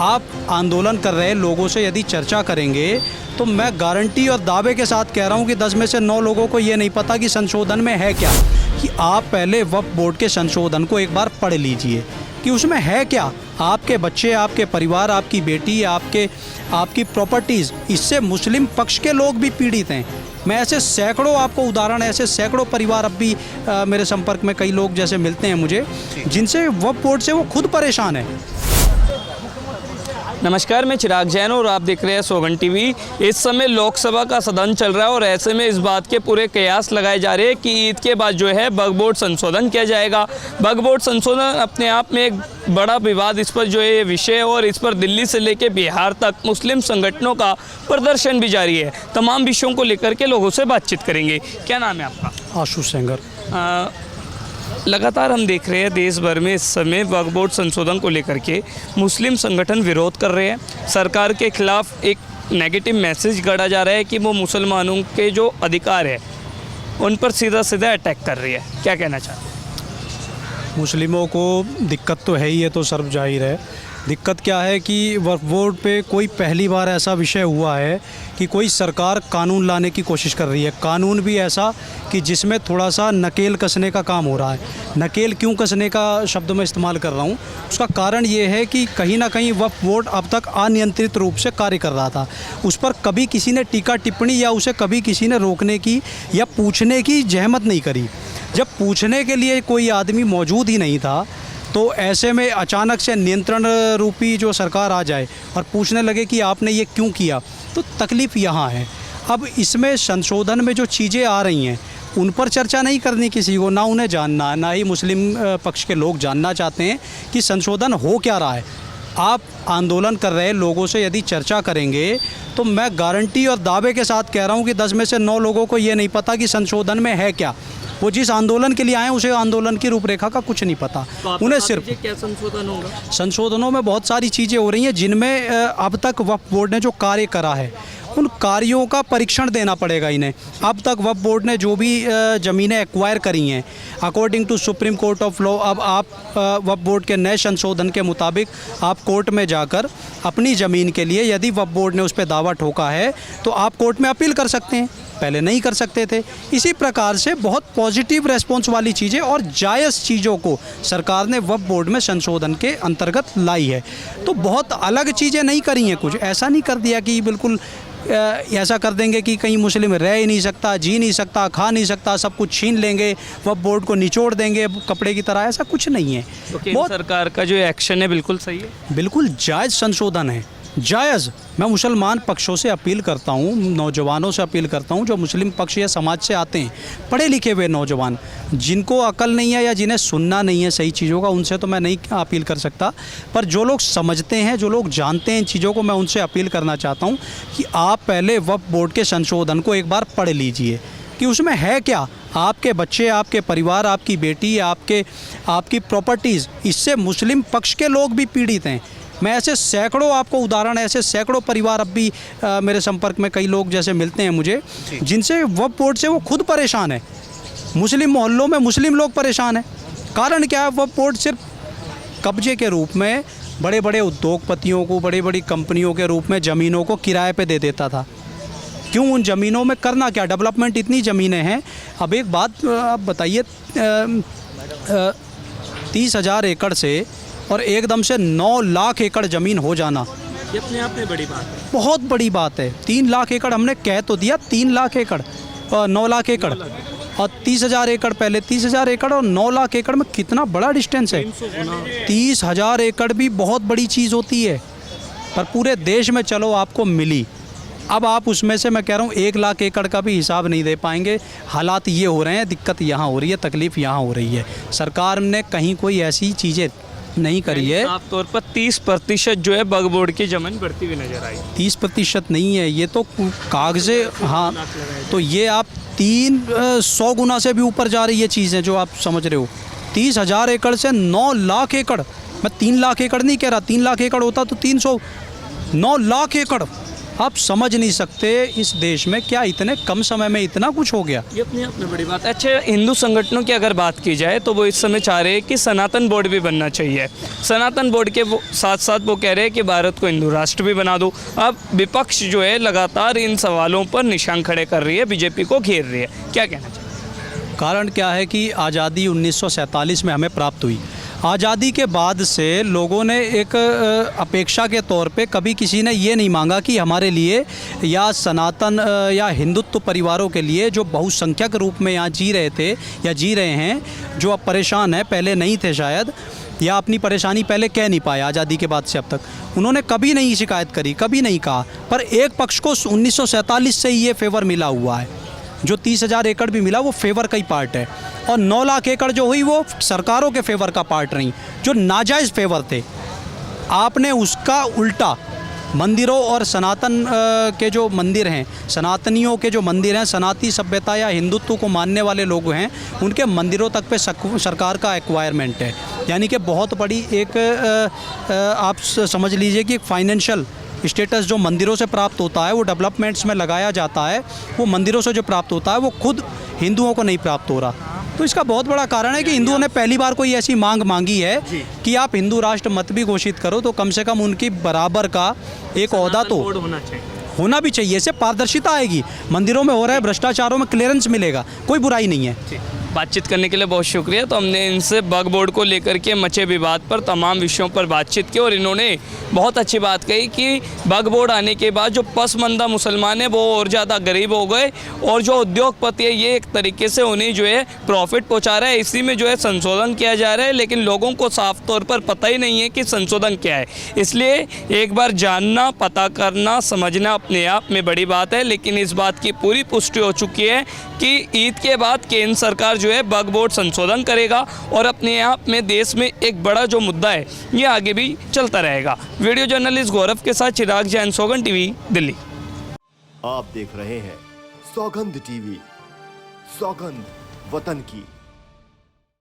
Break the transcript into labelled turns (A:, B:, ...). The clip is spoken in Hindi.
A: आप आंदोलन कर रहे लोगों से यदि चर्चा करेंगे तो मैं गारंटी और दावे के साथ कह रहा हूं कि 10 में से 9 लोगों को ये नहीं पता कि संशोधन में है क्या। कि आप पहले वक्फ बोर्ड के संशोधन को एक बार पढ़ लीजिए कि उसमें है क्या। आपके बच्चे, आपके परिवार, आपकी बेटी, आपकी प्रॉपर्टीज़, इससे मुस्लिम पक्ष के लोग भी पीड़ित हैं। मैं ऐसे सैकड़ों आपको उदाहरण, ऐसे सैकड़ों परिवार अब भी मेरे संपर्क में कई लोग जैसे मिलते हैं मुझे, जिनसे वक्फ बोर्ड से वो खुद परेशान है।
B: नमस्कार, मैं चिराग जैन और आप देख रहे हैं सोगन टीवी। इस समय लोकसभा का सदन चल रहा है और ऐसे में इस बात के पूरे कयास लगाए जा रहे हैं कि ईद के बाद जो है वक्फ बोर्ड संशोधन किया जाएगा। वक्फ बोर्ड संशोधन अपने आप में एक बड़ा विवाद, इस पर जो है ये विषय है और इस पर दिल्ली से लेकर बिहार तक मुस्लिम संगठनों का प्रदर्शन भी जारी है। तमाम विषयों को लेकर के लोगों से बातचीत करेंगे। क्या नाम है आपका?
A: आशुष सेंगर।
B: लगातार हम देख रहे हैं देश भर में इस समय वक्फ बोर्ड संशोधन को लेकर के मुस्लिम संगठन विरोध कर रहे हैं। सरकार के खिलाफ एक नेगेटिव मैसेज गढ़ा जा रहा है कि वो मुसलमानों के जो अधिकार है उन पर सीधा सीधा अटैक कर रही है। क्या कहना चाहते हैं?
A: मुस्लिमों को दिक्कत तो है ही, ये तो सर्व जाहिर है। दिक्कत क्या है कि वक्फ बोर्ड पे कोई पहली बार ऐसा विषय हुआ है कि कोई सरकार कानून लाने की कोशिश कर रही है। कानून भी ऐसा कि जिसमें थोड़ा सा नकेल कसने का काम हो रहा है। नकेल क्यों कसने का शब्द मैं इस्तेमाल कर रहा हूँ, उसका कारण ये है कि कहीं ना कहीं वक्फ बोर्ड अब तक अनियंत्रित रूप से कार्य कर रहा था। उस पर कभी किसी ने टीका टिप्पणी या उसे कभी किसी ने रोकने की या पूछने की जहमत नहीं करी। जब पूछने के लिए कोई आदमी मौजूद ही नहीं था तो ऐसे में अचानक से नियंत्रण रूपी जो सरकार आ जाए और पूछने लगे कि आपने ये क्यों किया, तो तकलीफ़ यहाँ है। अब इसमें संशोधन में जो चीज़ें आ रही हैं उन पर चर्चा नहीं करनी किसी को, ना उन्हें जानना, ना ही मुस्लिम पक्ष के लोग जानना चाहते हैं कि संशोधन हो क्या रहा है। आप आंदोलन कर रहे लोगों से यदि चर्चा करेंगे तो मैं गारंटी और दावे के साथ कह रहा हूँ कि 10 में से 9 लोगों को ये नहीं पता कि संशोधन में है क्या। वो जिस आंदोलन के लिए आए उसे आंदोलन की रूपरेखा का कुछ नहीं पता।
B: तो
A: उन्हें सिर्फ
B: क्या संशोधन होगा?
A: संशोधनों में बहुत सारी चीज़ें हो रही हैं जिनमें अब तक वक्फ बोर्ड ने जो कार्य करा है उन कार्यों का परीक्षण देना पड़ेगा इन्हें। अब तक वक्फ बोर्ड ने जो भी ज़मीनें एक्वायर करी हैं according to supreme court of law, अब आप वक्फ बोर्ड के नए संशोधन के मुताबिक आप कोर्ट में जाकर अपनी ज़मीन के लिए यदि वक्फ बोर्ड ने उस पर दावा ठोका है तो आप कोर्ट में अपील कर सकते हैं, पहले नहीं कर सकते थे। इसी प्रकार से बहुत पॉजिटिव रेस्पॉन्स वाली चीज़ें और जायज़ चीज़ों को सरकार ने वक्फ बोर्ड में संशोधन के अंतर्गत लाई है। तो बहुत अलग चीज़ें नहीं करी हैं, कुछ ऐसा नहीं कर दिया कि बिल्कुल ऐसा कर देंगे कि कहीं मुस्लिम रह ही नहीं सकता, जी नहीं सकता, खा नहीं सकता, सब कुछ छीन लेंगे, वक्फ बोर्ड को निचोड़ देंगे कपड़े की तरह, ऐसा कुछ नहीं है।
B: तो केंद्र सरकार का जो एक्शन है बिल्कुल सही है,
A: बिल्कुल जायज़ संशोधन है, जायज़। मैं मुसलमान पक्षों से अपील करता हूँ, नौजवानों से अपील करता हूँ जो मुस्लिम पक्ष या समाज से आते हैं, पढ़े लिखे हुए नौजवान, जिनको अकल नहीं है या जिन्हें सुनना नहीं है सही चीज़ों का, उनसे तो मैं नहीं अपील कर सकता। पर जो लोग समझते हैं, जो लोग जानते हैं इन चीज़ों को, मैं उनसे अपील करना चाहता हूँ कि आप पहले वक्फ बोर्ड के संशोधन को एक बार पढ़ लीजिए कि उसमें है क्या। आपके बच्चे, आपके परिवार, आपकी बेटी, आपकी प्रॉपर्टीज़, इससे मुस्लिम पक्ष के लोग भी पीड़ित हैं। मैं ऐसे सैकड़ों आपको उदाहरण, ऐसे सैकड़ों परिवार अब भी मेरे संपर्क में कई लोग जैसे मिलते हैं मुझे, जिनसे वक्फ बोर्ड से वो खुद परेशान है। मुस्लिम मोहल्लों में मुस्लिम लोग परेशान हैं। कारण क्या है? वक्फ बोर्ड सिर्फ कब्जे के रूप में बड़े बड़े उद्योगपतियों को, बड़ी बड़ी कंपनियों के रूप में ज़मीनों को किराए पे दे देता था। क्यों? उन ज़मीनों में करना क्या? डेवलपमेंट इतनी ज़मीनें हैं। अब एक बात आप बताइए, 30,000 एकड़ से और एकदम से 9 लाख एकड़ ज़मीन हो जाना,
B: ये अपने आप में बड़ी बात है,
A: बहुत बड़ी बात है। 3 लाख एकड़ हमने कह तो दिया, 3 लाख एकड़ और 9 लाख एकड़ और 30,000 एकड़, पहले 30,000 एकड़ और 9 लाख एकड़ में कितना बड़ा डिस्टेंस है। 30,000 एकड़ भी बहुत बड़ी चीज़ होती है, पर पूरे देश में चलो आपको मिली। अब आप उसमें से, मैं कह रहा हूँ, 1 लाख एकड़ का भी हिसाब नहीं दे पाएंगे। हालात ये हो रहे हैं, दिक्कत यहाँ हो रही है, तकलीफ़ यहाँ हो रही है। सरकार ने कहीं कोई ऐसी चीज़ें नहीं करी है।
B: साफ तौर पर 30% जो है वक्फ बोर्ड की ज़मीन बढ़ती हुई नजर आई।
A: 30% नहीं है, ये तो कागज़े, हाँ, तो ये आप 300 गुना से भी ऊपर जा रही है चीज़ें जो आप समझ रहे हो। 30,000 एकड़ से 9 लाख एकड़, मैं 3 लाख एकड़ नहीं कह रहा, 3 लाख एकड़ होता तो 300, 9 लाख एकड़ आप समझ नहीं सकते इस देश में क्या इतने कम समय में इतना कुछ हो गया।
B: ये अपने आप में बड़ी बात है। अच्छा, हिंदू संगठनों की अगर बात की जाए तो वो इस समय चाह रहे हैं कि सनातन बोर्ड भी बनना चाहिए। सनातन बोर्ड के साथ साथ वो कह रहे हैं कि भारत को हिंदू राष्ट्र भी बना दो। अब विपक्ष जो है लगातार इन सवालों पर निशान खड़े कर रही है, बीजेपी को घेर रही है, क्या कहना चाहिए?
A: कारण क्या है कि आज़ादी 1947 में हमें प्राप्त हुई। आज़ादी के बाद से लोगों ने एक अपेक्षा के तौर पे कभी किसी ने ये नहीं मांगा कि हमारे लिए या सनातन या हिंदुत्व परिवारों के लिए जो बहुसंख्यक रूप में यहाँ जी रहे थे या जी रहे हैं, जो अब परेशान हैं, पहले नहीं थे शायद, या अपनी परेशानी पहले कह नहीं पाया आज़ादी के बाद से अब तक, उन्होंने कभी नहीं शिकायत करी, कभी नहीं कहा। पर एक पक्ष को 1947 से ही ये फेवर मिला हुआ है। जो 30,000 एकड़ भी मिला वो फेवर का ही पार्ट है, और 9 लाख एकड़ जो हुई वो सरकारों के फेवर का पार्ट नहीं, जो नाजायज़ फेवर थे। आपने उसका उल्टा मंदिरों और सनातन के जो मंदिर हैं, सनातनियों के जो मंदिर हैं, सनातनी सभ्यता या हिंदुत्व को मानने वाले लोग हैं, उनके मंदिरों तक पे सरकार का एक्वायरमेंट है। यानी कि बहुत बड़ी एक आप समझ लीजिए कि फाइनेंशियल स्टेटस जो मंदिरों से प्राप्त होता है, वो डेवलपमेंट्स में लगाया जाता है, वो मंदिरों से जो प्राप्त होता है वो खुद हिंदुओं को नहीं प्राप्त हो रहा। तो इसका बहुत बड़ा कारण है कि हिंदुओं ने पहली बार कोई ऐसी मांग मांगी है कि आप हिंदू राष्ट्र मत भी घोषित करो तो कम से कम उनकी बराबर का एक ओहदा तो होना भी चाहिए। इससे पारदर्शिता आएगी, मंदिरों में हो रहा है भ्रष्टाचारों में क्लियरेंस मिलेगा, कोई बुराई नहीं है।
B: बातचीत करने के लिए बहुत शुक्रिया। तो हमने इनसे वक्फ बोर्ड को लेकर के मचे विवाद पर तमाम विषयों पर बातचीत की और इन्होंने बहुत अच्छी बात कही कि वक्फ बोर्ड आने के बाद जो पसमंदा मुसलमान हैं वो और ज़्यादा गरीब हो गए, और जो उद्योगपति है ये एक तरीके से उन्हें जो है प्रॉफिट पहुंचा रहा है। इसी में जो है संशोधन किया जा रहा है, लेकिन लोगों को साफ तौर पर पता ही नहीं है कि संशोधन क्या है। इसलिए एक बार जानना, पता करना, समझना अपने आप में बड़ी बात है। लेकिन इस बात की पूरी पुष्टि हो चुकी है कि ईद के बाद केंद्र सरकार जो है वक्फ बोर्ड संशोधन करेगा, और अपने आप में देश में एक बड़ा जो मुद्दा है ये आगे भी चलता रहेगा। वीडियो जर्नलिस्ट गौरव के साथ चिराग जैन, सौगंध टीवी, दिल्ली।
C: आप देख रहे हैं सौगंध टीवी, सौगंध वतन की।